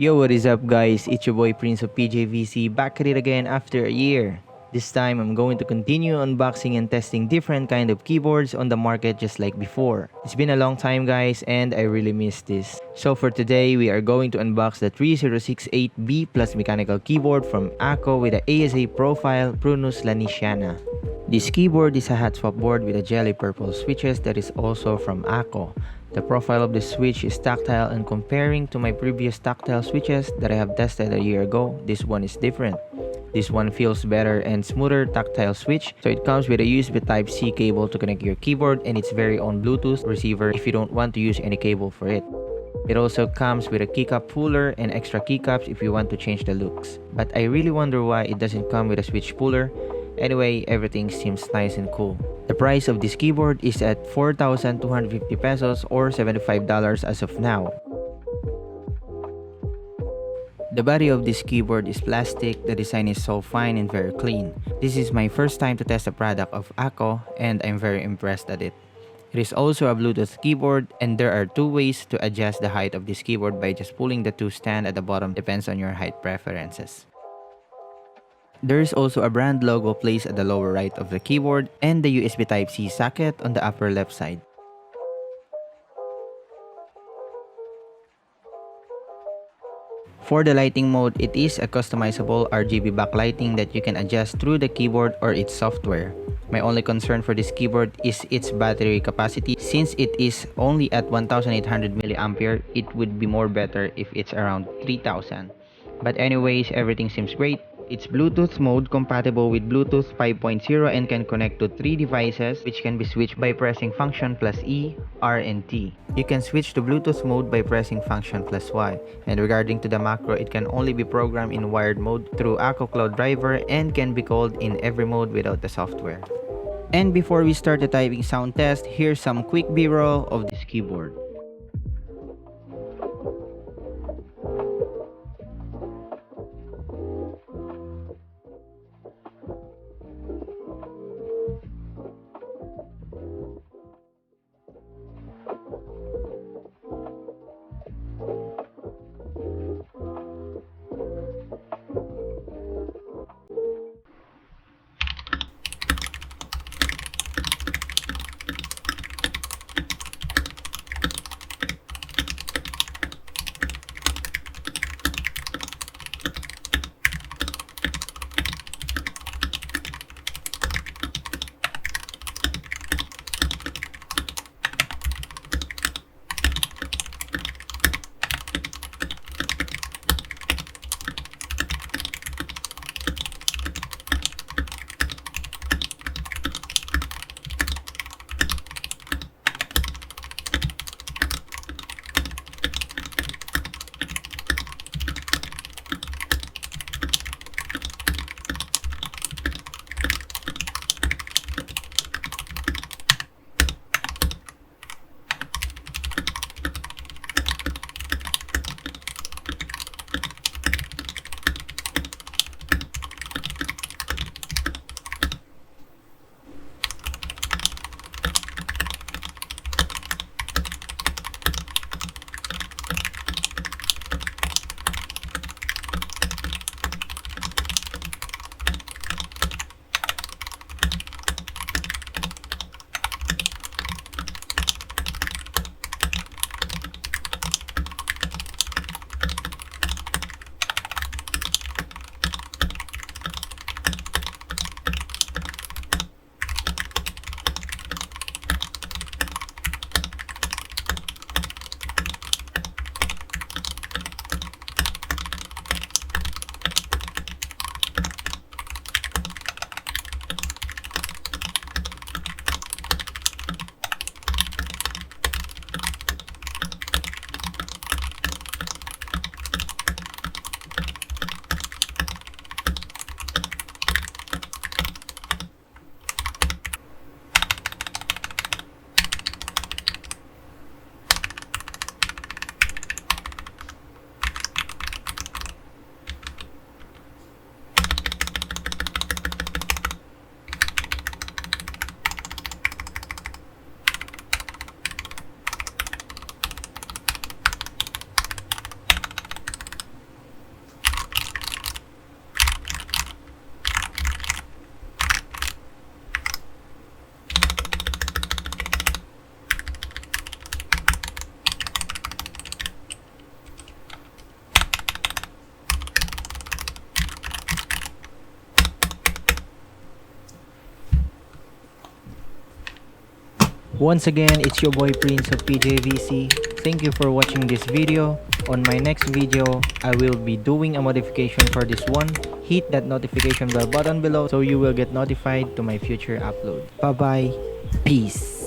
Yo, what is up guys? It's your boy Prince of PJVC back at it again after a year. This time I'm going to continue unboxing and testing different kind of keyboards on the market just like before. It's been a long time guys and I really missed this. So for today we are going to unbox the 3068B Plus mechanical keyboard from AKKO with the ASA profile Prunus Lanisiana. This keyboard is a hot swap board with a jelly purple switches that is also from AKKO. The profile of the switch is tactile, and comparing to my previous tactile switches that I have tested a year ago, this one is different. This one feels better and smoother tactile switch. So it comes with a USB Type-C cable to connect your keyboard and its very own Bluetooth receiver if you don't want to use any cable for it. It also comes with a keycap puller and extra keycaps if you want to change the looks. But I really wonder why it doesn't come with a switch puller. Anyway, everything seems nice and cool. The price of this keyboard is at 4,250 pesos or $75 as of now. The body of this keyboard is plastic. The design is so fine and very clean. This is my first time to test a product of AKKO and I'm very impressed at it. It is also a Bluetooth keyboard and there are two ways to adjust the height of this keyboard by just pulling the two stand at the bottom, depends on your height preferences. There is also a brand logo placed at the lower right of the keyboard and the USB Type-C socket on the upper left side. For the lighting mode, it is a customizable RGB backlighting that you can adjust through the keyboard or its software. My only concern for this keyboard is its battery capacity. Since it is only at 1800 mAh, it would be more better if it's around 3000. But anyways, everything seems great. It's Bluetooth mode compatible with Bluetooth 5.0 and can connect to 3 devices which can be switched by pressing function plus E, R, and T. You can switch to Bluetooth mode by pressing function plus Y. And regarding to the macro, it can only be programmed in wired mode through AKKO Cloud Driver and can be called in every mode without the software. And before we start the typing sound test, here's some quick B-roll of this keyboard. Once again, it's your boy Prince of PJVC. Thank you for watching this video. On my next video, I will be doing a modification for this one. Hit that notification bell button below so you will get notified to my future upload. Bye bye. Peace.